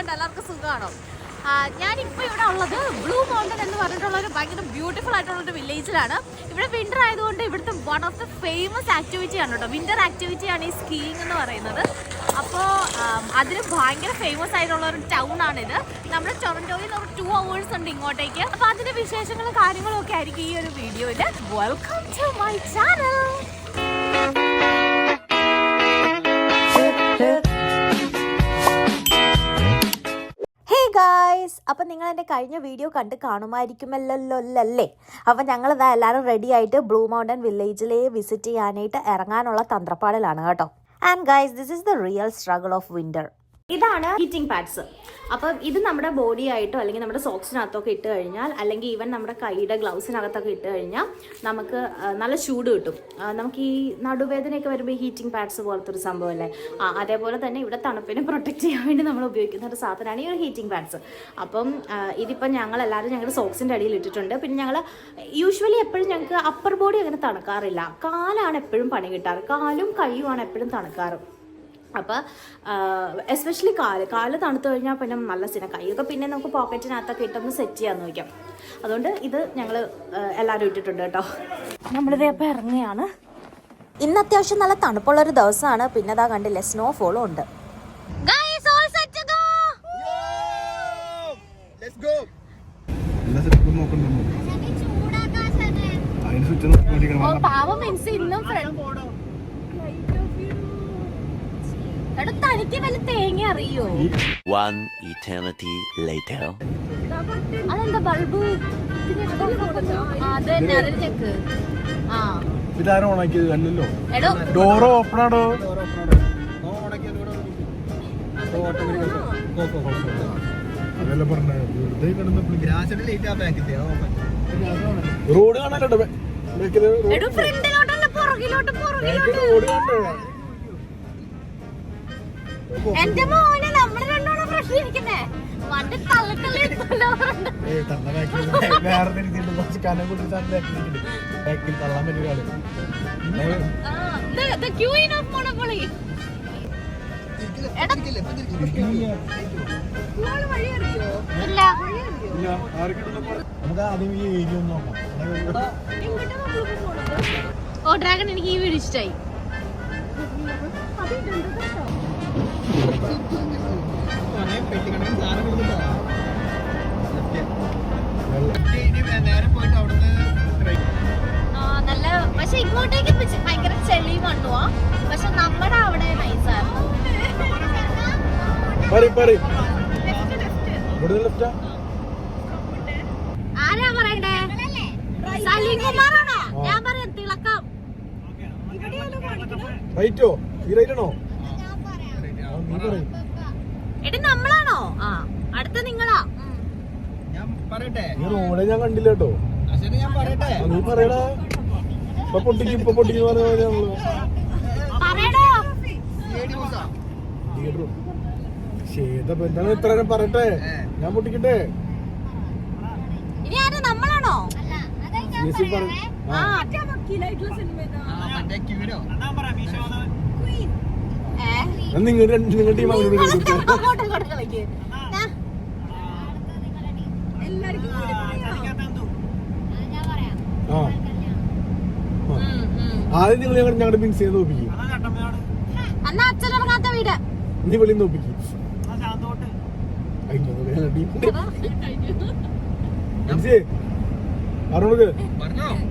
എന്തൊക്കെയുണ്ട്? എല്ലാവർക്കും സുഖമാണോ? ഞാനിപ്പോൾ ഇവിടെ ഉള്ളത് ബ്ലൂ മൗണ്ടൻ എന്ന് പറഞ്ഞിട്ടുള്ള ഒരു ഭയങ്കര ബ്യൂട്ടിഫുൾ ആയിട്ടുള്ളൊരു വില്ലേജിലാണ്. ഇവിടെ വിൻ്റർ ആയതുകൊണ്ട് ഇവിടുത്തെ വൺ ഓഫ് ദ ഫേമസ് ആക്ടിവിറ്റിയാണ് കേട്ടോ. വിൻ്റർ ആക്ടിവിറ്റിയാണ് ഈ സ്കീയിങ് എന്ന് പറയുന്നത്. അപ്പോൾ അതിന് ഭയങ്കര ഫേമസ് ആയിട്ടുള്ള ഒരു ടൗൺ ആണിത്. നമ്മുടെ ടൊറന്റോയിൽ നിന്ന് ഒരു 2 hours ഉണ്ട് ഇങ്ങോട്ടേക്ക്. അപ്പോൾ അതിൻ്റെ വിശേഷങ്ങളും കാര്യങ്ങളും ഒക്കെ ആയിരിക്കും ഈ ഒരു വീഡിയോയിൽ. Welcome to my channel. Guys, അപ്പം നിങ്ങൾ എൻ്റെ കഴിഞ്ഞ വീഡിയോ കണ്ട് കാണുമായിരിക്കുമല്ലോ. അപ്പം ഞങ്ങളിതാ എല്ലാവരും റെഡി ആയിട്ട് ബ്ലൂ മൗണ്ടൻ വില്ലേജിലെ വിസിറ്റ് ചെയ്യാനായിട്ട് ഇറങ്ങാനുള്ള തന്ത്രപ്പാടിലാണ് കേട്ടോ. And guys, this is the real struggle of winter. ഇതാണ് ഹീറ്റിംഗ് പാഡ്സ്. അപ്പം ഇത് നമ്മുടെ ബോഡി ആയിട്ടോ അല്ലെങ്കിൽ നമ്മുടെ സോക്സിനകത്തൊക്കെ ഇട്ട് കഴിഞ്ഞാൽ, അല്ലെങ്കിൽ ഈവൻ നമ്മുടെ കൈയുടെ ഗ്ലൗസിനകത്തൊക്കെ ഇട്ട് കഴിഞ്ഞാൽ നമുക്ക് നല്ല ചൂട് കിട്ടും. നമുക്ക് ഈ നടുവേദനയൊക്കെ വരുമ്പോൾ ഈ ഹീറ്റിംഗ് പാഡ്സ് പോലത്തെ ഒരു സംഭവമല്ലേ, അതേപോലെ തന്നെ ഇവിടെ തണുപ്പിനെ പ്രൊട്ടക്റ്റ് ചെയ്യാൻ വേണ്ടി നമ്മൾ ഉപയോഗിക്കുന്ന ഒരു സാധനമാണ് ഈ ഒരു ഹീറ്റിംഗ് പാഡ്സ്. അപ്പം ഇതിപ്പം ഞങ്ങളെല്ലാവരും ഞങ്ങളുടെ സോക്സിൻ്റെ അടിയിൽ ഇട്ടിട്ടുണ്ട്. പിന്നെ ഞങ്ങൾ യൂഷ്വലി എപ്പോഴും ഞങ്ങൾക്ക് അപ്പർ ബോഡി അങ്ങനെ തണുക്കാറില്ല. കാലാണ് എപ്പോഴും പണി കിട്ടാറ്, കാലും കൈയുമാണ് എപ്പോഴും തണുക്കാറ്. അപ്പോൾ എസ്പെഷ്യലി കാല് തണുത്തു കഴിഞ്ഞാൽ പിന്നെ നല്ല സീന. കൈയൊക്കെ പിന്നെ നമുക്ക് പോക്കറ്റിനകത്തൊക്കെ ഇട്ടൊന്ന് സെറ്റ് ചെയ്യാൻ നോക്കാം. അതുകൊണ്ട് ഇത് ഞങ്ങൾ എല്ലാവരും ഇട്ടിട്ടുണ്ട് കേട്ടോ. നമ്മളിതേ അപ്പോൾ ഇറങ്ങുകയാണ്. ഇന്ന് അത്യാവശ്യം നല്ല തണുപ്പുള്ളൊരു ദിവസമാണ്. പിന്നെ അതാ കണ്ടില്ലേ, സ്നോഫോളും ഉണ്ട്. അറിയോ അതെന്താ ബൾബ് ഇതാരും ഓണാക്കിയത് അല്ലല്ലോ. ഡോറ് ഓപ്പണാടോ. അതെല്ലാം പറഞ്ഞ റോഡ് കാണാനോ. എന്റെ മോനെ നമ്മള് രണ്ടോളം പ്രശ്നം ഇരിക്കുന്നേ. വണ്ടി തള്ളത്തല്ലോ. ഓ ഡ്രാഗൺ, എനിക്ക് ഈ വീഡിയോ ഇഷ്ടായി. നല്ല, പക്ഷെ ഇങ്ങോട്ടേക്ക് ഭയങ്കര ചെളി മണ്ണുവാ. പക്ഷെ നമ്മുടെ അവിടെ നൈസായിരുന്നു. ആരാ പറയണ്ടേ? സലീംകുമാറാണോ? ഞാൻ പറയാം തിളക്കം. എടി നമ്മളാണോ? ആ, അടുത്ത നിങ്ങളാ. റോഡ് ഞാൻ കണ്ടില്ല കേട്ടോ. നീ പറയടാ. ഇപ്പൊ പൊട്ടിക്കും എന്താണ് ഇത്ര പറയട്ടെ, ഞാൻ പൊട്ടിക്കട്ടെ. ഇനി ആരാ, നമ്മളാണോ? നിങ്ങളുടെ ടീം ആദ്യം നിങ്ങൾ ഞങ്ങളുടെ മിക്സ് ചെയ്ത് നോപ്പിക്കും. നീ വെളിയിൽ നോപ്പിക്കും.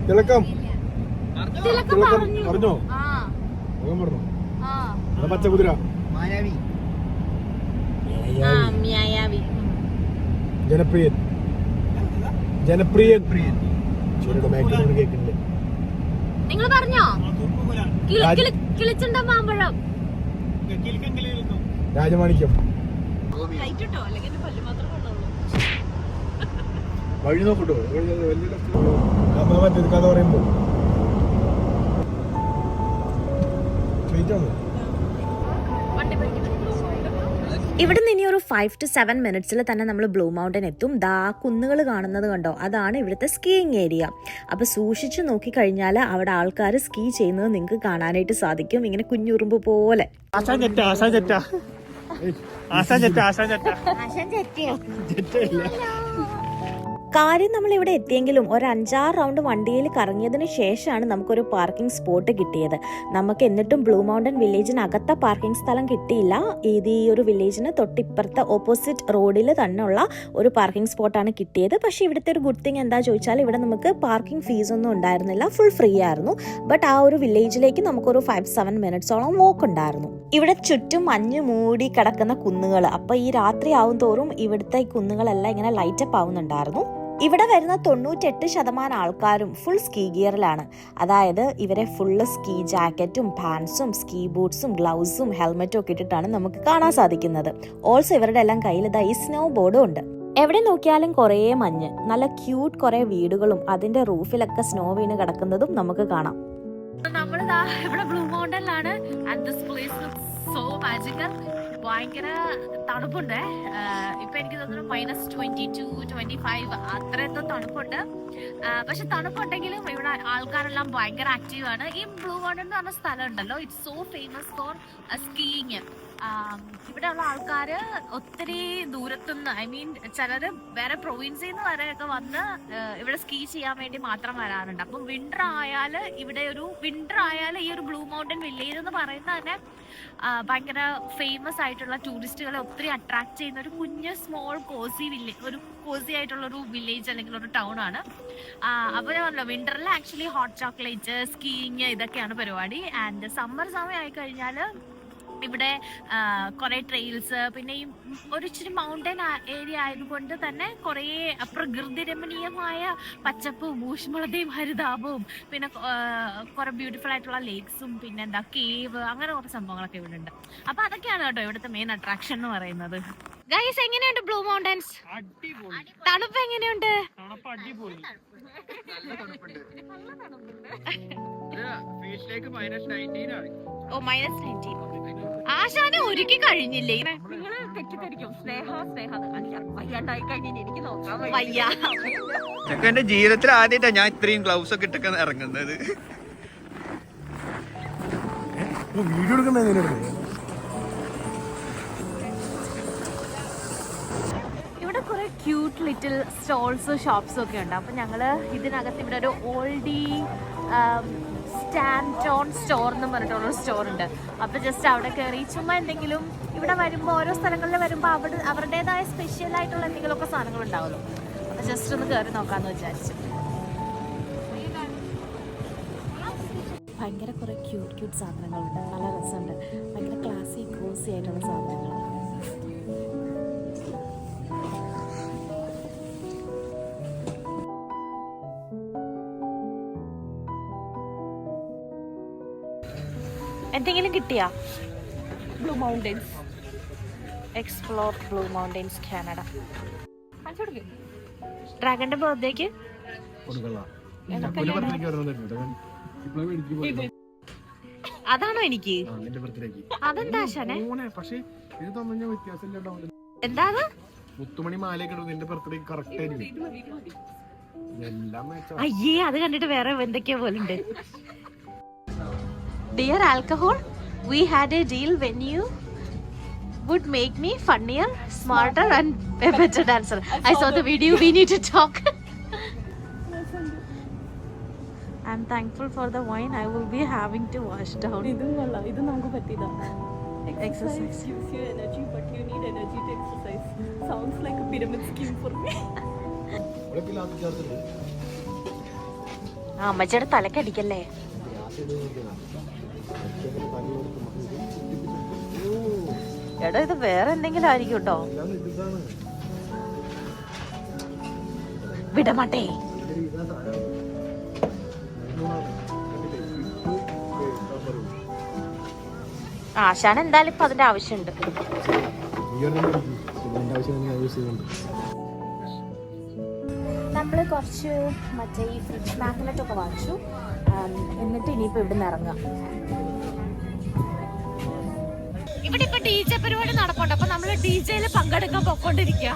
തിളക്കം പറഞ്ഞോ? പറഞ്ഞോ പച്ചകുതിര ജനപ്രിയൻ കേൾക്കുന്നുണ്ട്. നിങ്ങൾ പറഞ്ഞോ? കിളിച്ചുണ്ട മാമ്പഴം, രാജമാണിക്യം, വഴി നോക്കട്ടോ. മറ്റേത് കഥ പറയുമ്പോ ഇവിടെ നിന്ന് ഇനി ഒരു 5 to 7 minutes തന്നെ നമ്മൾ ബ്ലൂ മൗണ്ടൻ എത്തും. ദാ കുന്നുകൾ കാണുന്നത് കണ്ടോ, അതാണ് ഇവിടുത്തെ സ്കീയിങ് ഏരിയ. അപ്പോൾ സൂക്ഷിച്ച് നോക്കിക്കഴിഞ്ഞാൽ അവിടെ ആൾക്കാർ സ്കീ ചെയ്യുന്നത് നിങ്ങൾക്ക് കാണാനായിട്ട് സാധിക്കും. ഇങ്ങനെ കുഞ്ഞുറുമ്പ് പോലെ. ആശാൻ ചെറ്റ കാര്യം നമ്മൾ ഇവിടെ എത്തിയെങ്കിലും ഒരു 5-6 റൗണ്ട് വണ്ടിയിൽ കറങ്ങിയതിന് ശേഷമാണ് നമുക്കൊരു പാർക്കിംഗ് സ്പോട്ട് കിട്ടിയത്. നമുക്ക് എന്നിട്ടും ബ്ലൂ മൗണ്ടൻ വില്ലേജിനകത്ത പാർക്കിംഗ് സ്ഥലം കിട്ടിയില്ല. ഇത് ഈ ഒരു വില്ലേജിന് തൊട്ടിപ്പുറത്തെ ഓപ്പോസിറ്റ് റോഡിൽ തന്നെയുള്ള ഒരു പാർക്കിംഗ് സ്പോട്ടാണ് കിട്ടിയത്. പക്ഷേ ഇവിടുത്തെ ഒരു ഗുഡ് തിങ് എന്താ ചോദിച്ചാൽ ഇവിടെ നമുക്ക് പാർക്കിംഗ് ഫീസ് ഒന്നും ഉണ്ടായിരുന്നില്ല, ഫുൾ ഫ്രീ ആയിരുന്നു. ബട്ട് ആ ഒരു വില്ലേജിലേക്ക് നമുക്കൊരു 5-7 മിനിറ്റ്സോളം വോക്ക് ഉണ്ടായിരുന്നു. ഇവിടെ ചുറ്റും മഞ്ഞ് മൂടി കിടക്കുന്ന കുന്നുകൾ. അപ്പോൾ ഈ രാത്രി ആവും തോറും ഇവിടുത്തെ ഈ കുന്നുകളെല്ലാം ഇങ്ങനെ ലൈറ്റപ്പ് ആവുന്നുണ്ടായിരുന്നു. ഇവിടെ വരുന്ന 98% ആൾക്കാരും ഫുൾ സ്കീ ഗിയറിലാണ്. അതായത് ഇവരെ ഫുള്ള് സ്കീ ജാക്കറ്റും പാൻസും സ്കീ ബൂട്ട്സും ഗ്ലൗസും ഹെൽമെറ്റും ഒക്കെ ഇട്ടിട്ടാണ് നമുക്ക് കാണാൻ സാധിക്കുന്നത്. ഓൾസോ ഇവരുടെ എല്ലാം കയ്യിൽ ഇതാ ഈ സ്നോ ബോർഡും ഉണ്ട്. എവിടെ നോക്കിയാലും കുറേ മഞ്ഞ്, നല്ല ക്യൂട്ട് കുറേ വീടുകളും അതിന്റെ റൂഫിലൊക്കെ സ്നോ വീണ് കിടക്കുന്നതും നമുക്ക് കാണാം. നമ്മളിതാ ഇവിടെ ബ്ലൂ മൗണ്ടനിലാണ്. And this place looks so magical. ഭയങ്കര തണുപ്പുണ്ട്. ഇപ്പൊ എനിക്ക് തോന്നുന്നു -22-25 അത്രയത്തെ തണുപ്പുണ്ട്. പക്ഷെ തണുപ്പുണ്ടെങ്കിലും ഇവിടെ ആൾക്കാരെല്ലാം ഭയങ്കര ആക്റ്റീവ് ആണ്. ഈ ബ്ലൂ മൗണ്ടൻ എന്ന് പറഞ്ഞ സ്ഥലം ഉണ്ടല്ലോ, it's so famous for skiing. ഇവിടെയുള്ള ആൾക്കാര് ഒത്തിരി ദൂരത്തുനിന്ന്, ഐ മീൻ ചിലര് വേറെ പ്രൊവിൻസിൽ നിന്ന് വരെയൊക്കെ വന്ന് ഇവിടെ സ്കീ ചെയ്യാൻ വേണ്ടി മാത്രം വരാറുണ്ട്. അപ്പം വിന്റർ ആയാല് ഈ ഒരു ബ്ലൂ മൗണ്ടൻ വില്ലേജ് എന്ന് പറയുന്നത് തന്നെ ഭയങ്കര ഫേമസ് ആയിട്ടുള്ള ടൂറിസ്റ്റുകളെ ഒത്തിരി അട്രാക്ട് ചെയ്യുന്ന ഒരു കുഞ്ഞ് സ്മോൾ കോസി ആയിട്ടുള്ള ഒരു വില്ലേജ് അല്ലെങ്കിൽ ഒരു ടൗൺ ആണ്. അപ്പൊ ഞാൻ പറഞ്ഞല്ലോ, വിന്ററിൽ ആക്ച്വലി ഹോട്ട് ചോക്ലേറ്റ്, സ്കീയിങ് ഇതൊക്കെയാണ് പരിപാടി. ആൻഡ് സമ്മർ സമയം ആയി കഴിഞ്ഞാല് ഇവിടെ കുറെ ട്രെയിൽസ്, പിന്നെ ഈ ഒരു ഇച്ചിരി മൗണ്ടൻ ഏരിയ ആയതുകൊണ്ട് തന്നെ കുറേ പ്രകൃതി രമണീയമായ പച്ചപ്പും ഊഷ്മളതയും ഹരിതാപവും പിന്നെ കുറെ ബ്യൂട്ടിഫുൾ ആയിട്ടുള്ള ലേക്സും പിന്നെ എന്താ കേവ്, അങ്ങനെ കുറെ സംഭവങ്ങളൊക്കെ ഇവിടെ ഉണ്ട്. അപ്പൊ അതൊക്കെയാണ് കേട്ടോ ഇവിടുത്തെ മെയിൻ അട്രാക്ഷൻ എന്ന് പറയുന്നത്. ഗൈസ്, എങ്ങനെയുണ്ട് ബ്ലൂ മൗണ്ടൻസ്? തണുപ്പ് എങ്ങനെയുണ്ട്? ഓ, -19. ആശാനെ ഒരുക്കി കഴിഞ്ഞില്ലേ? നിങ്ങള് തെറ്റിദ്ധരിക്കും. എന്റെ ജീവിതത്തിൽ ആദ്യമായിട്ടാ ഞാൻ ഇത്രയും ഗ്ലൗസ് ഒക്കെ ഇട്ടൊക്കെ ഇറങ്ങുന്നത്. വീഡിയോ ഇവിടെ കുറെ ക്യൂട്ട് ലിറ്റിൽ സ്റ്റോൾസ്, ഷോപ്സും ഒക്കെ ഉണ്ട്. അപ്പൊ ഞങ്ങള് ഇതിനകത്ത് ഇവിടെ ഒരു ഓൾഡി സ്റ്റാൻറ്റോൺ സ്റ്റോർ എന്ന് പറഞ്ഞിട്ടുള്ള ഒരു സ്റ്റോർ ഉണ്ട്. അപ്പോൾ ജസ്റ്റ് അവിടെ കയറി ചുമ്മാ എന്തെങ്കിലും, ഇവിടെ വരുമ്പോൾ ഓരോ സ്ഥലങ്ങളിൽ വരുമ്പോൾ അവരുടേതായ സ്പെഷ്യൽ ആയിട്ടുള്ള എന്തെങ്കിലുമൊക്കെ സാധനങ്ങൾ ഉണ്ടാവുമല്ലോ. അപ്പോൾ ജസ്റ്റ് ഒന്ന് കയറി നോക്കാമെന്ന് വിചാരിച്ചു. ഭയങ്കര കുറേ ക്യൂട്ട് സാധനങ്ങളുണ്ട്, നല്ല രസമുണ്ട്. ഭയങ്കര ക്ലാസി കോസി ആയിട്ടുള്ള സാധനങ്ങൾ. എന്തെങ്കിലും കിട്ടിയാ? Blue mountains, explore blue mountains Canada. ഡ്രാഗന്റെ ബർത്ത്ഡേക്ക് അതാണോ എനിക്ക്? അതെന്താ ശനെ? എന്താ മുത്തുമണി മാലയൊക്കെ നിന്റെ ബർത്ത്ഡേ കറക്റ്റ് ആയിരിക്കും. അയ്യേ, അത് കണ്ടിട്ട് വേറെ എന്തൊക്കെയോ പോലുണ്ട്. Dear alcohol, we had a deal when you would make me funnier, smarter and a better dancer. I saw the video, we need to talk. I'm thankful for the wine. I will be having to wash down. ഇത് നമുക്ക് പറ്റില്ല. Exercise gives you energy, but you need energy to exercise. Sounds like a pyramid scheme for me. അമ്മച്ചിയുടെ തലക്കടിക്കല്ലേ? എടാ, ഇത് വേറെ എന്തെങ്കിലും ആയിരിക്കും കേട്ടോ. വിടമാട്ടേ. ആശാൻ എന്തായാലും ഇപ്പൊ അതിന്റെ ആവശ്യമുണ്ട്. നമ്മൾ കുറച്ച് മറ്റേ ഈ ഫ്രിഡ്ജ് മാഗ്നറ്റ് ഒക്കെ വാങ്ങിച്ചു. എന്നിട്ട് ഇനിയിപ്പോൾ ഇവിടെ നിന്ന് ഇറങ്ങാം. ഇവിടെ ഇപ്പൊ DJ പരിപാടി നടപ്പുണ്ട്. അപ്പൊ നമ്മള് DJയിൽ പങ്കെടുക്കാൻ പൊക്കോണ്ടിരിക്കുക.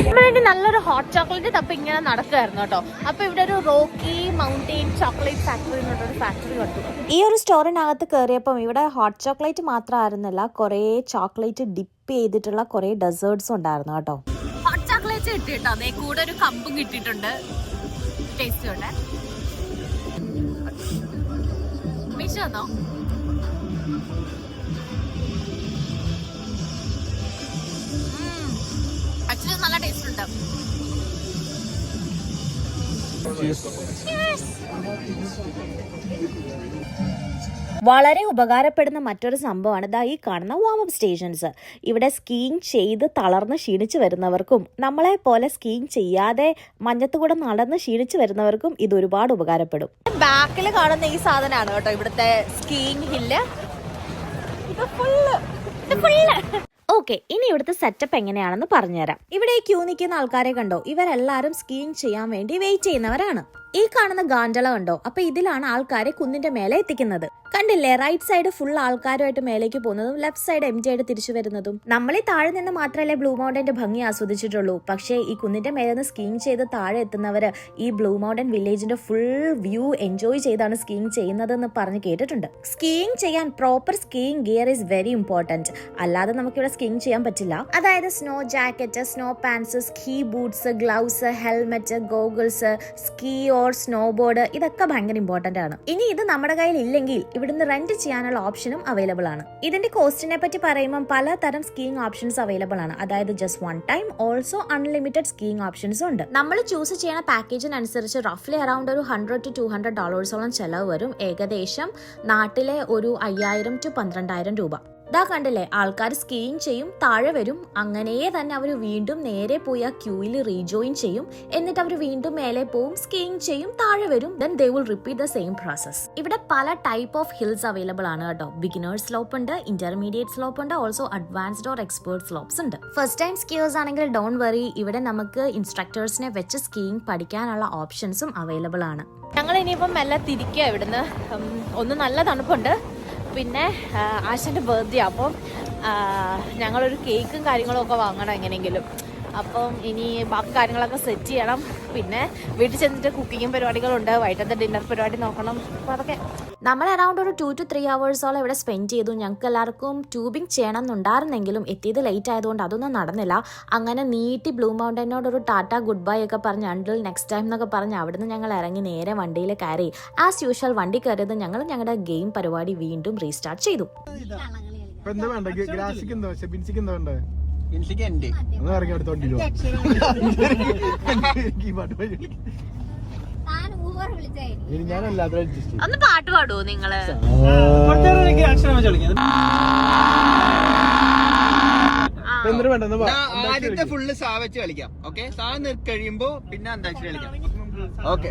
നമ്മളിനി നല്ലൊരു ഹോട്ട് ചോക്ലേറ്റ് തപ്പി ഇങ്ങനെ നടക്കുമായിരുന്നു കേട്ടോ. അപ്പൊ ഇവിടെ ഒരു റോക്കി മൗണ്ടെയിൻ ചോക്ലേറ്റ് ഫാക്ടറി എന്നൊരു ഫാക്ടറി കണ്ടു. ഈ ഒരു സ്റ്റോറിനകത്ത് കയറിയപ്പം ഇവിടെ ഹോട്ട് ചോക്ലേറ്റ് മാത്രമായിരുന്നില്ല, കുറേ ചോക്ലേറ്റ് ഡിപ്പ് ചെയ്തിട്ടുള്ള കുറേ ഡെസേർട്ട്സും ഉണ്ടായിരുന്നു കേട്ടോ. ഹോട്ട് ചോക്ലേറ്റ് കിട്ടിട്ടോ, അതേ കൂടെ ഒരു കമ്പും കിട്ടിയിട്ടുണ്ട്. ടേസ്റ്റ് ഉണ്ട്. മീശോ വന്നോ? ആക്ച്വലി നല്ല ടേസ്റ്റ് ഉണ്ട്. വളരെ ഉപകാരപ്പെടുന്ന മറ്റൊരു സംഭവമാണ് ദാ ഈ കാണുന്ന വാം-അപ്പ് സ്റ്റേഷൻസ്. ഇവിടെ സ്കീയിങ് ചെയ്ത് തളർന്ന് ക്ഷീണിച്ച് വരുന്നവർക്കും നമ്മളെ പോലെ സ്കീയിങ് ചെയ്യാതെ മഞ്ഞത്തുകൂടെ നടന്ന് ക്ഷീണിച്ച് വരുന്നവർക്കും ഇത് ഒരുപാട് ഉപകാരപ്പെടും. ബാക്കിൽ കാണുന്ന ഈ സാധനമാണ് കേട്ടോ ഇവിടുത്തെ സ്കീയിങ് ഹില്ല്. ഇത് ഫുള്ള് ഓക്കെ, ഇനി ഇവിടുത്തെ സെറ്റപ്പ് എങ്ങനെയാണെന്ന് പറഞ്ഞുതരാം. ഇവിടെ ഈ ക്യൂ നിൽക്കുന്ന ആൾക്കാരെ കണ്ടോ? ഇവരെല്ലാരും സ്കീയിങ് ചെയ്യാൻ വേണ്ടി വെയിറ്റ് ചെയ്യുന്നവരാണ്. ഈ കാണുന്ന ഗാൻഡല കണ്ടോ? അപ്പൊ ഇതിലാണ് ആൾക്കാരെ കുന്നിന്റെ മേലെ എത്തിക്കുന്നത്. കണ്ടില്ലേ, റൈറ്റ് സൈഡ് ഫുൾ ആൾക്കാരുമായിട്ട് മേലേക്ക് പോകുന്നതും ലെഫ്റ്റ് സൈഡ് എംറ്റി ആയിട്ട് തിരിച്ചു വരുന്നതും. നമ്മൾ ഈ താഴെ നിന്ന് മാത്രമല്ലേ ബ്ലൂ മൗണ്ടന്റെ ഭംഗി ആസ്വദിച്ചിട്ടുള്ളൂ. പക്ഷേ ഈ കുന്നിന്റെ മേലെ നിന്ന് സ്കീയിങ് ചെയ്ത് താഴെ എത്തുന്നവര് ഈ ബ്ലൂ മൗണ്ടൻ വില്ലേജിന്റെ ഫുൾ വ്യൂ എൻജോയ് ചെയ്താണ് സ്കീയിങ് ചെയ്യുന്നതെന്ന് പറഞ്ഞ് കേട്ടിട്ടുണ്ട്. സ്കീയിങ് ചെയ്യാൻ proper skiing gear is very important. അല്ലാതെ നമുക്കിവിടെ സ്കീയിങ് ചെയ്യാൻ പറ്റില്ല. അതായത് snow jacket, snow pants, ski boots, gloves, helmet, goggles, ski or snowboard, ഇതൊക്കെ ഭയങ്കര ഇമ്പോർട്ടന്റ് ആണ്. ഇനി ഇത് നമ്മുടെ കയ്യിൽ ഇല്ലെങ്കിൽ ഇവിടുന്ന് റെന്റ് ചെയ്യാനുള്ള ഓപ്ഷനും അവൈലബിൾ ആണ്. ഇതിന്റെ കോസ്റ്റിനെ പറ്റി പറയുമ്പോൾ പലതരം സ്കീയിങ് ഓപ്ഷൻസ് അവൈലബിൾ ആണ്. അതായത് just one time, also unlimited skiing options ഉണ്ട്. നമ്മൾ ചൂസ് ചെയ്യുന്ന പാക്കേജിനനുസരിച്ച് റഫ്ലി അറൌണ്ട് ഒരു $100 to $200 ചെലവ് വരും. ഏകദേശം നാട്ടിലെ ഒരു 5000 to 12,000 രൂപ. ഇതാ കണ്ടില്ലേ, ആൾക്കാർ സ്കീയിങ് ചെയ്യും, താഴെ വരും, അങ്ങനെയേ തന്നെ അവർ വീണ്ടും നേരെ പോയി ആ ക്യൂയിൽ റീജോയിൻ ചെയ്യും. എന്നിട്ട് അവർ വീണ്ടും മേലെ പോവും, സ്കീയിങ് ചെയ്യും, താഴെ വരും. Then they will repeat the same process. ഇവിടെ പല ടൈപ്പ് ഓഫ് ഹിൽസ് അവൈലബിൾ ആണ് കേട്ടോ. ബിഗിനേഴ്സ് സ്ലോപ്പ് ഉണ്ട്, ഇന്റർമീഡിയറ്റ് സ്ലോപ്പ് ഉണ്ട്, also advanced or expert slopes ഉണ്ട്. ഫസ്റ്റ് ടൈം സ്കീയേഴ്സ് ആണെങ്കിൽ ഡോണ്ട് വറി, ഇവിടെ നമുക്ക് ഇൻസ്ട്രക്ടേഴ്സിനെ വെച്ച് സ്കീയിങ് പഠിക്കാനുള്ള ഓപ്ഷൻസും അവൈലബിൾ ആണ്. ഞങ്ങൾ ഇനിയിപ്പം മെല്ലെ തിരിക്കുക ഇവിടുന്ന്. ഒന്ന് നല്ല തണുപ്പുണ്ട്, പിന്നെ ആശാൻ്റെ ബർത്ത്ഡേ, അപ്പം ഞങ്ങളൊരു കേക്കും കാര്യങ്ങളും ഒക്കെ വാങ്ങണം എങ്ങനെയെങ്കിലും. അപ്പം ഇനി ബാക്കി കാര്യങ്ങളൊക്കെ സെറ്റ് ചെയ്യണം. പിന്നെ വീട്ടിൽ ചെന്നിട്ട് കുക്കിങ്ങും പരിപാടികളുണ്ട്, വൈകിട്ടത്തെ ഡിന്നർ പരിപാടി നോക്കണം. അപ്പോൾ അതൊക്കെ നമ്മൾ അറൌണ്ട് ഒരു 2 to 3 hours ഇവിടെ സ്പെൻഡ് ചെയ്തു. ഞങ്ങൾക്ക് എല്ലാവർക്കും ട്യൂബിങ് ചെയ്യണം എന്നുണ്ടായിരുന്നെങ്കിലും എത്തിയത് ലേറ്റ് ആയതുകൊണ്ട് അതൊന്നും നടന്നില്ല. അങ്ങനെ നീട്ടി ബ്ലൂ മൗണ്ടനോട് ഒരു ടാറ്റ ഗുഡ് ബൈ ഒക്കെ പറഞ്ഞ് അണ്ടിൽ നെക്സ്റ്റ് ടൈം എന്നൊക്കെ പറഞ്ഞ് അവിടുന്ന് ഞങ്ങൾ ഇറങ്ങി നേരെ വണ്ടിയിൽ കയറി. ആസ് യൂഷ്വൽ വണ്ടി കയറിയത് ഞങ്ങൾ ഞങ്ങളുടെ ഗെയിം പരിപാടി വീണ്ടും റീസ്റ്റാർട്ട് ചെയ്തു. ഒന്ന് പാട്ട് പാടുവോ നിങ്ങള്? ആദ്യത്തെ ഫുള്ള് സാ വെച്ച് കളിക്കാം. ഓക്കെ, സാ കഴിയുമ്പോ പിന്നെ അന്താക്ഷരി കളിക്കാം. ഓക്കെ,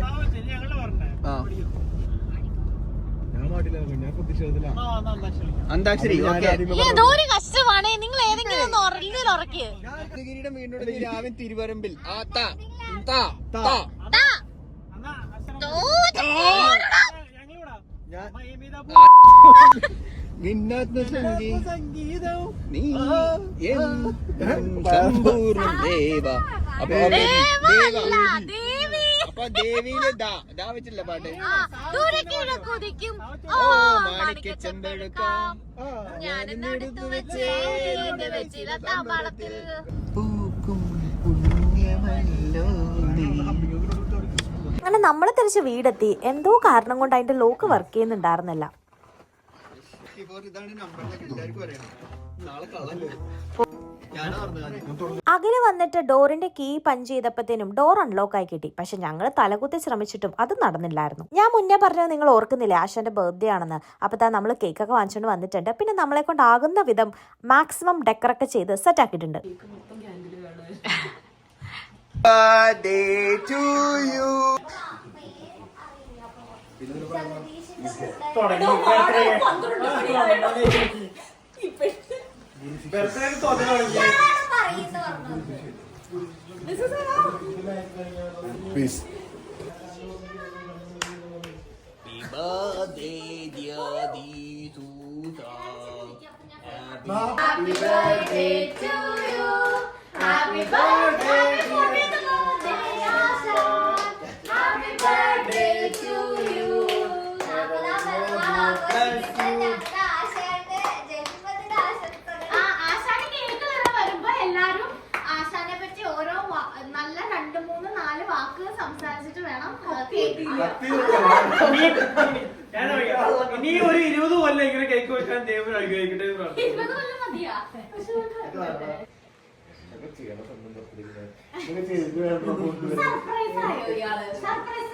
അന്താക്ഷരി. ഏതോരു കഷ്ടമാണ്. നിങ്ങൾ ഏതെങ്കിലും വീണ്ടും രാവിലെ തിരുവരമ്പിൽ അപ്പൊ ദേവിയില് ദാ വെച്ചില്ല പാട്ട്. അങ്ങനെ നമ്മൾ തിരിച്ച് വീടെത്തി. എന്തോ കാരണം കൊണ്ട് അതിന്റെ ലോക്ക് വർക്ക് ചെയ്യുന്നുണ്ടായിരുന്നില്ല. അകലെ വന്നിട്ട് ഡോറിന്റെ കീ പഞ്ച് ചെയ്തപ്പോഴത്തേനും ഡോർ അൺലോക്ക് ആയി കിട്ടി. പക്ഷെ ഞങ്ങൾ തലകുത്തി ശ്രമിച്ചിട്ടും അത് നടന്നില്ലായിരുന്നു. ഞാൻ മുന്നേ പറഞ്ഞത് നിങ്ങൾ ഓർക്കുന്നില്ലേ, ആശാന്റെ ബർത്ത്ഡേ ആണെന്ന്. അപ്പൊ നമ്മൾ കേക്കൊക്കെ വാങ്ങിച്ചുകൊണ്ട് വന്നിട്ടുണ്ട്. പിന്നെ നമ്മളെ കൊണ്ടാകുന്ന വിധം മാക്സിമം ഡെക്കറൊക്കെ ചെയ്ത് സെറ്റ് ആക്കിയിട്ടുണ്ട്. Peace. Happy birthday to you. Happy ആശാനെ പറ്റി ഓരോ നല്ല 2, 3, 4 വാക്ക് സംസാരിച്ചിട്ട് വേണം. ഇനി ഒരു 20 കൊല്ലം ഇങ്ങനെ കേക്ക് വെക്കാൻ ദൈവം അനുഗ്രഹിക്കട്ടെ. 20 കൊല്ലം മതിയാ? സർപ്രൈസ് ആയോ ഇയാള്? സർപ്രൈസ്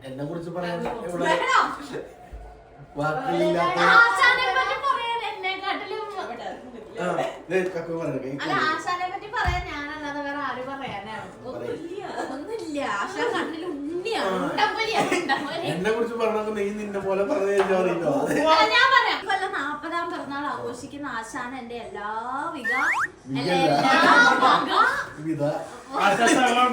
എന്നെ കുറിച്ച് പറയാൻ ആശാനെ പറ്റി പറയാൻ എന്നെക്കാട്ടിലും അല്ല, ആശാനെ പറ്റി പറയാൻ ഞാനല്ലാതെ വേറെ ആര് പറയാനാണ്? ഒന്നുമില്ല. ആശാൻ കണ്ണിൽ ഉണ്ണിയാണ്. എന്നെ കുറിച്ച് പറഞ്ഞ നീ നിന്നെ പോലെ പറഞ്ഞു ഞാൻ പറയാം. കൊല്ലം 40ാം പിറന്നാൾ ആഘോഷിക്കുന്ന ആശാൻ എന്റെ എല്ലാവിധ ആശംസകളും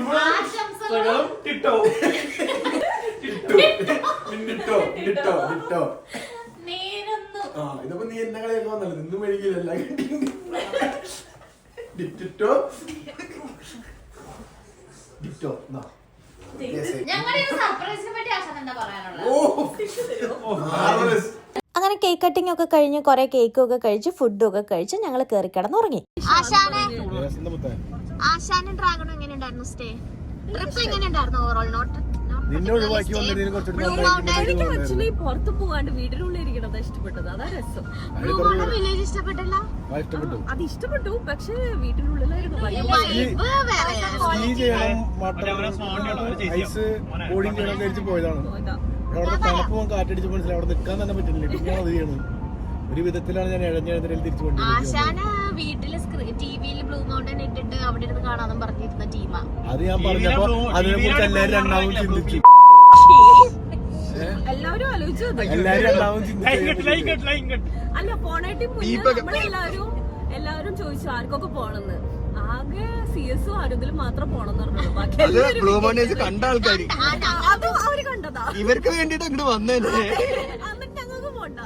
നേരുന്നു. ഇതിപ്പോ നീ എന്നെ കളിയൊക്കെ വന്നല്ലോ, നിന്നും മെഴുകിയില്ല. ഞങ്ങളുടെ സർപ്രൈസിനെ പറ്റി ആശാൻ എന്താ പറയാനുള്ളത്? അങ്ങനെ കേക്ക് കട്ടിംഗ് ഒക്കെ കഴിഞ്ഞ് കുറെ കേക്കും ഒക്കെ കഴിച്ച് ഫുഡും ഒക്കെ കഴിച്ച് ഞങ്ങൾ കയറി കിടന്നുറങ്ങി. ആശാനും ഡ്രാഗണും എങ്ങനെയുണ്ടായിരുന്നു സ്റ്റേ? ട്രിപ്പ് എങ്ങനെയുണ്ടായിരുന്നു ഓവറോൾ? നോട്ട് നിന്നെ ഒഴിവാക്കി വന്നതിന് എനിക്ക് ആക്ച്വലി പുറത്ത് പോകാണ്ട് വീടിനുള്ളിൽ ഇരിക്കണത് ഇഷ്ടപ്പെട്ടത്. അതാ രസം. വില്ലേജ് ഇഷ്ടപ്പെട്ടില്ല? ഇഷ്ടപ്പെട്ടു. അത് ഇഷ്ടപ്പെട്ടു, പക്ഷെ വീട്ടിനുള്ളിലായിരുന്നു ഐസ് ബോർഡിങ് ചെയ്യണം ധരിച്ച് പോയതാണ്. അവിടെ തണുപ്പ് കാറ്റടിച്ച് മനസ്സിലായി, അവിടെ നിൽക്കാൻ തന്നെ പറ്റുന്നില്ല. പിന്നെയാണ് അത് ചെയ്യണത്. ഒരു വിധത്തിലാണ് ഞാൻ ഇഴഞ്ഞെഴുന്നേൽ തിരിച്ചു കൊണ്ടിരിക്കുന്നത്. ആശാന് വീട്ടില് ടിവിയിൽ ബ്ലൂ മൗണ്ടൻ ഇട്ടിട്ട് അവിടെ ഇരുന്ന് കാണാനും പറഞ്ഞിരുന്ന ടീമാ. അത് ഞാൻ പറഞ്ഞപ്പോ അതിനെ കുറിച്ച് എല്ലാരും രണ്ടാമതും ചിന്തിച്ചു. എല്ലാവരും ആലോചിച്ചു. എല്ലാരും രണ്ടാമതും ചിന്തിച്ചു. അല്ല, പോണായിട്ട് എല്ലാവരും ചോദിച്ചു ആർക്കൊക്കെ പോണെന്ന്. ആകെ CS-ഉം ആരെങ്കിലും മാത്രം പോണെന്ന് പറഞ്ഞത്. ബാക്കി കണ്ട ആൾക്കാര് അതും അവര് കണ്ടതാ. ഇവർക്ക് വേണ്ടിട്ട് അങ്ങോട്ട് വന്നേ. എന്നിട്ട് ഞങ്ങൾക്ക് പോണ്ട.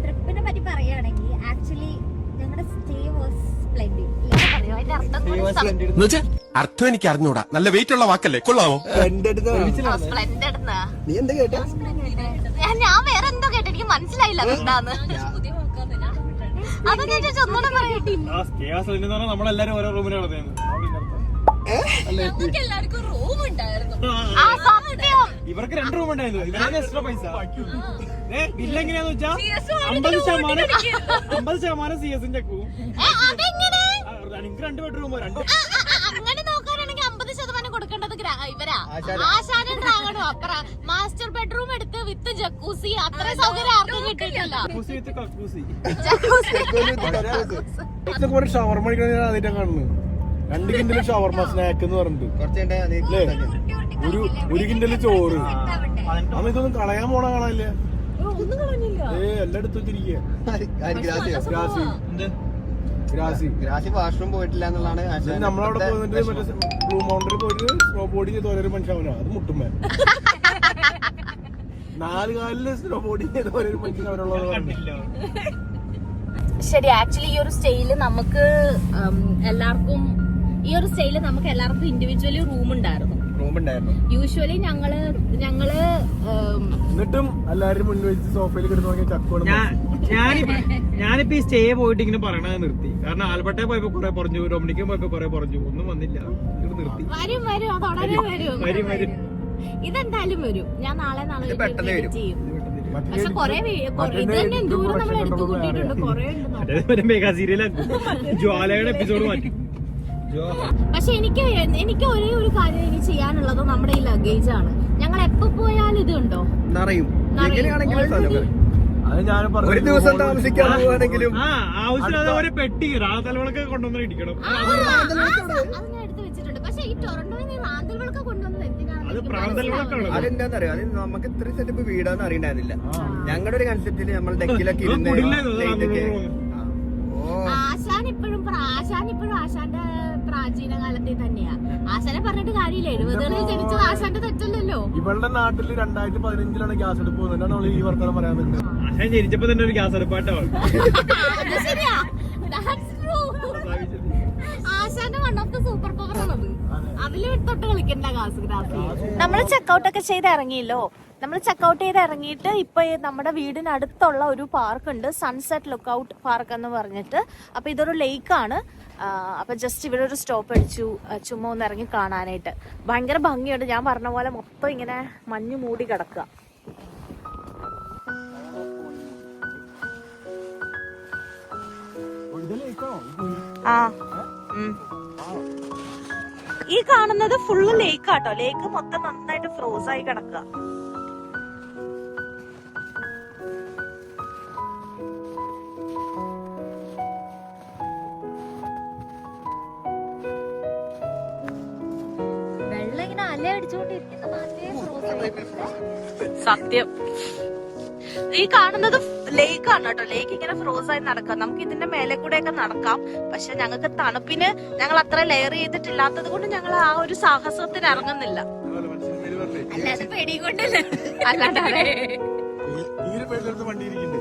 ട്രിപ്പിനെ പറ്റി പറയുകയാണെങ്കിൽ ആക്ച്വലി ഞങ്ങളുടെ സ്റ്റേ വാസ് സ്പ്ലെൻഡിഡ്. അർത്ഥം എനിക്ക് അറിഞ്ഞൂടാ. നല്ല വെയിറ്റ് ഉള്ള വാക്കല്ലേ, കൊള്ളാമോ? നീ എന്താ കേട്ടാ? ഞാൻ വേറെ എന്തോ കേട്ടോ, എനിക്ക് മനസ്സിലായില്ല അതെന്താന്ന്. അതൊന്നും ഒന്നുകൂടെ പറയട്ടെ. നമ്മളെല്ലാരും ഓരോ റൂമിലാണ്. ഞങ്ങൾക്ക് എല്ലാവർക്കും റൂം ഉണ്ടായിരുന്നു. ഇവർക്ക് 2 റൂം ഉണ്ടായിരുന്നു. ഇവരാണ് എക്സ്ട്രാ പൈസ. ബില്ല് എങ്ങനെയാന്ന് വെച്ചാ 50% CS ചക്കും. എനിക്ക് 2 ബെഡ്റൂമോ 2. അങ്ങനെ നോക്കാനാണെങ്കിൽ 50% കൊടുക്കേണ്ടത് ഇവരാ. ആശാനും ഡ്രാഗണും അപ്പുറം മാസ്റ്റർ ബെഡ്റൂം എടുത്ത് വിത്ത് ജക്കൂസി. അത്ര സൗകര്യം ആർക്കും കിട്ടിയിട്ടില്ല. ഷവർമ ഞാൻ ആദ്യമായിട്ടാ കാണുന്നത്. 2 കിൻഡല് ഷവർമ സ്നാക്ക് എന്ന് പറഞ്ഞിട്ട് ഒരു കിൻഡല് ചോറ്. അന്ന് ഇതൊന്നും കളയാൻ പോണ കാണാനില്ല. ഒന്നും കളഞ്ഞില്ല. എല്ലായിടത്തും വെച്ചിരിക്കുക. വാഷ്റൂം പോയിട്ടില്ല എന്നുള്ളതാണ്. നമ്മളവിടെ പോയിട്ട് മറ്റേ ബ്ലൂ മൗണ്ടനിൽ പോയിട്ട് സ്നോ ബോർഡിങ് ചെയ്ത ഓരോ മനുഷ്യനാ. അത് മുട്ടുമ്പോ 4 കാലില് സ്നോ ബോർഡിങ് ചെയ്ത ഓരോ മനുഷ്യൻ അവരുള്ളത്. ശരി, ആക്ച്വലി ഈ ഒരു സ്റ്റേയില് നമുക്ക് എല്ലാവർക്കും ഇൻഡിവിജ്വലി റൂം ഉണ്ടായിരുന്നു. യൂഷ്വലി ഞങ്ങള് എന്നിട്ടും എല്ലാരും മുന്നിൽ വെച്ച് സോഫയിൽ കിടന്നു ചക്കോട്. ഞാനിപ്പോ ഈ സ്റ്റേ പോയിട്ട് ഇങ്ങനെ പറയണത് നിർത്തി. കാരണം ആൽബർട്ടെ പോയപ്പോ കുറെ പറഞ്ഞു, ഡൊമിനിക്കും പോയപ്പോ കുറെ പറഞ്ഞു, ഒന്നും വന്നില്ല. ഇത് നിർത്തി. വരും. ഇതെന്തായാലും വരും. ഞാൻ നാളെ ചെയ്യും. പക്ഷെ കൊറേ ഇത് തന്നെ എന്തോരം നമ്മൾ എടുത്തു കൂട്ടിയിട്ടുണ്ട്. കൊറേ ഉണ്ട്. മെഗാ സീരിയലാക്കും. ജ്വാലയുടെ എപ്പിസോഡ് മാറ്റി. പക്ഷെ എനിക്ക് ഒരേ ഒരു കാര്യം ഇനി ചെയ്യാനുള്ളത് നമ്മുടെ ഈ ലഗേജ് ആണ്. ഞങ്ങൾ എപ്പോ പോയാലും ഇതുണ്ടോ നിറയും എങ്ങനെയാണെങ്കിലും സ്ഥലം വരെ. അത് ഞാൻ ഒരു ദിവസം താമസിക്കാൻ പോവാണെങ്കിലും ആ ആവശ്യമില്ലാതെ ഒരു പെട്ടി റാന്തലവിളക്ക് കൊണ്ടുവന്ന് ഇടിക്കണം. അത് ഞാൻ എടുത്ത് വെച്ചിട്ടുണ്ട്. പക്ഷെ ഈ ടൊറന്റോയിൽ റാന്തൽ വിളക്ക് കൊണ്ടുവന്നത് എന്തിനാണെന്ന് അത് എനിക്ക് പ്രാന്തലവിളക്കാണ്. അതെന്താന്നറിയോ, അത് നമുക്ക് ഇത്ര സെറ്റപ്പ് വീടാന്ന് അറിയണ്ടായിരുന്നില്ല. ഞങ്ങളുടെ ഒരു കൺസെപ്റ്റില് നമ്മൾ ഡെക്കിലൊക്കെ ഇരുന്ന് ലൈറ്റൊക്കെ ആശാൻ ഇപ്പോഴും ആശാന്റെ പ്രാചീന കാലത്തെ തന്നെയാ. ആശാനെ പറഞ്ഞിട്ട് കാര്യമില്ല. 70കളിൽ ജനിച്ചത് ആശാന്റെ തെറ്റല്ലല്ലോ. ഇവളുടെ നാട്ടില് 2015 ഗ്യാസ് എടുപ്പ് പോകുന്നത് നമ്മൾ ഈ വർത്തമാനം പറയാൻ നിൽക്കുന്നത്. ആശാൻ ജനിച്ചപ്പോ തന്നെ ഒരു ഗ്യാസ് അടുപ്പായിട്ടാണ്. അത് ശരിയാ. That's true. ആശാന്റെ one of the super power ആണത്. അതില് തൊട്ട് കളിക്കണ്ട ഗ്യാസ്. നമ്മൾ ചെക്കൗട്ട് ഒക്കെ ചെയ്ത് ഇറങ്ങിയല്ലോ. നമ്മൾ ചെക്കൗട്ട് ചെയ്ത് ഇറങ്ങിയിട്ട് ഇപ്പൊ നമ്മുടെ വീടിനടുത്തുള്ള ഒരു പാർക്ക് ഉണ്ട്, സൺസെറ്റ് ലുക്കൗട്ട് പാർക്ക് എന്ന് പറഞ്ഞിട്ട്. അപ്പൊ ഇതൊരു ലേക്കാണ്. അപ്പൊ ജസ്റ്റ് ഇവിടെ ഒരു സ്റ്റോപ്പ് അടിച്ചു, ചുമ്മാ ഒന്ന് ഇറങ്ങി കാണാനായിട്ട്. ഭയങ്കര ഭംഗിയുണ്ട്. ഞാൻ പറഞ്ഞ പോലെ മൊത്തം ഇങ്ങനെ മഞ്ഞ് മൂടി കിടക്കുക. ആ ഈ കാണുന്നത് ഫുള്ള് ലേക്കാട്ടോ. ലേക്ക് മൊത്തം നന്നായിട്ട് ഫ്രോസ് ആയി കിടക്കുക. വെള്ളം ഇങ്ങനെ അലയടിച്ചോണ്ടിരിക്കുന്ന സത്യം. ഈ കാണുന്നത് ലേക്കാണ് കേട്ടോ. ലേക്ക് ഇങ്ങനെ ഫ്രോസ് ആയി നടക്കാം. നമുക്ക് ഇതിന്റെ മേലെ കൂടെ ഒക്കെ നടക്കാം. പക്ഷെ ഞങ്ങൾക്ക് തണുപ്പിന് ഞങ്ങൾ അത്ര ലെയർ ചെയ്തിട്ടില്ലാത്തത് കൊണ്ട് ഞങ്ങൾ ആ ഒരു സാഹസത്തിന് ഇറങ്ങുന്നില്ല. അല്ലാതെ പേടിയും കൊണ്ടല്ല. അല്ലാതെ തീരെ പേരെടുത്ത് വണ്ടി ഇരിക്കുന്നുണ്ട്.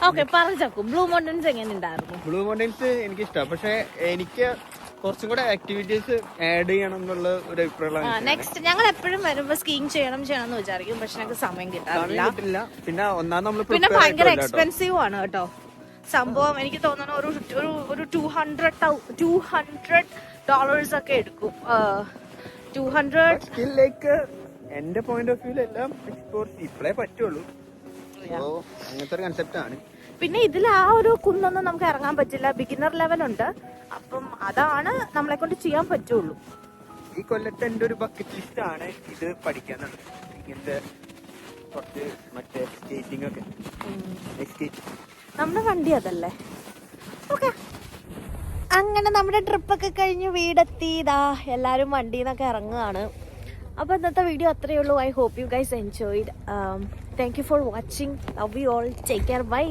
ഓക്കെ പറഞ്ഞു. ബ്ലൂ മൗണ്ടൻസ് എങ്ങനെ ഉണ്ടായിരുന്നു? ബ്ലൂ മൗണ്ടൻസ് എനിക്ക് ഇഷ്ടമാണ്. പക്ഷെ എനിക്ക് കുറച്ചും കൂടെ ആക്ടിവിറ്റീസ് ആഡ് ചെയ്യണം എന്നുള്ള ഒരു അഭിപ്രായമാണ്. നെക്സ്റ്റ് ഞങ്ങൾ എപ്പോഴും വരുമ്പോ സ്കീയിങ് ചെയ്യണം എന്ന് വിചാരിക്കും. പക്ഷെ ഞങ്ങൾക്ക് സമയം കിട്ടാറില്ല. പിന്നെ ഒന്നാം നമ്മൾ പിന്നെ ഭയങ്കര എക്സ്പെൻസീവ് ആണ് കേട്ടോ സംഭവം. എനിക്ക് തോന്നുന്നു ഒരു $200 ഒക്കെ എടുക്കും. 200 ലൈക്ക് എന്റെ പോയിന്റ് ഓഫ് വ്യൂ എല്ലാം എക്സ്പ്ലോർ ഇപ്പോഴേ പറ്റുള്ളൂ. അങ്ങനത്തെ ഒരു കൺസെപ്റ്റ് ആണ്. പിന്നെ ഇതിൽ ആ ഒരു കുന്നൊന്നും നമുക്ക് ഇറങ്ങാൻ പറ്റില്ല. ബിഗിനർ ലെവൽ ഉണ്ട്. അപ്പം അതാണ് നമ്മളെ കൊണ്ട് ചെയ്യാൻ പറ്റുള്ളൂ. ഈ കൊല്ലത്തെ എന്റെ ഒരു ബക്കറ്റ് ലിസ്റ്റ് ആണ് ഇത് പഠിക്കാനുള്ളത്. ഇങ്ങനത്തെ കുറച്ച് മറ്റേ സ്കേറ്റിംഗ് ഒക്കെ. നമ്മുടെ വണ്ടി അതല്ലേ. ഓക്കെ, അങ്ങനെ നമ്മുടെ ട്രിപ്പൊക്കെ കഴിഞ്ഞ് വീടെത്തി. ഇതാ എല്ലാവരും വണ്ടിയിൽ നിന്നൊക്കെ ഇറങ്ങുകയാണ്. അപ്പോൾ ഇന്നത്തെ വീഡിയോ അത്രയേ ഉള്ളൂ. I hope you guys enjoyed. Thank you for watching. Love you all. Take care. By.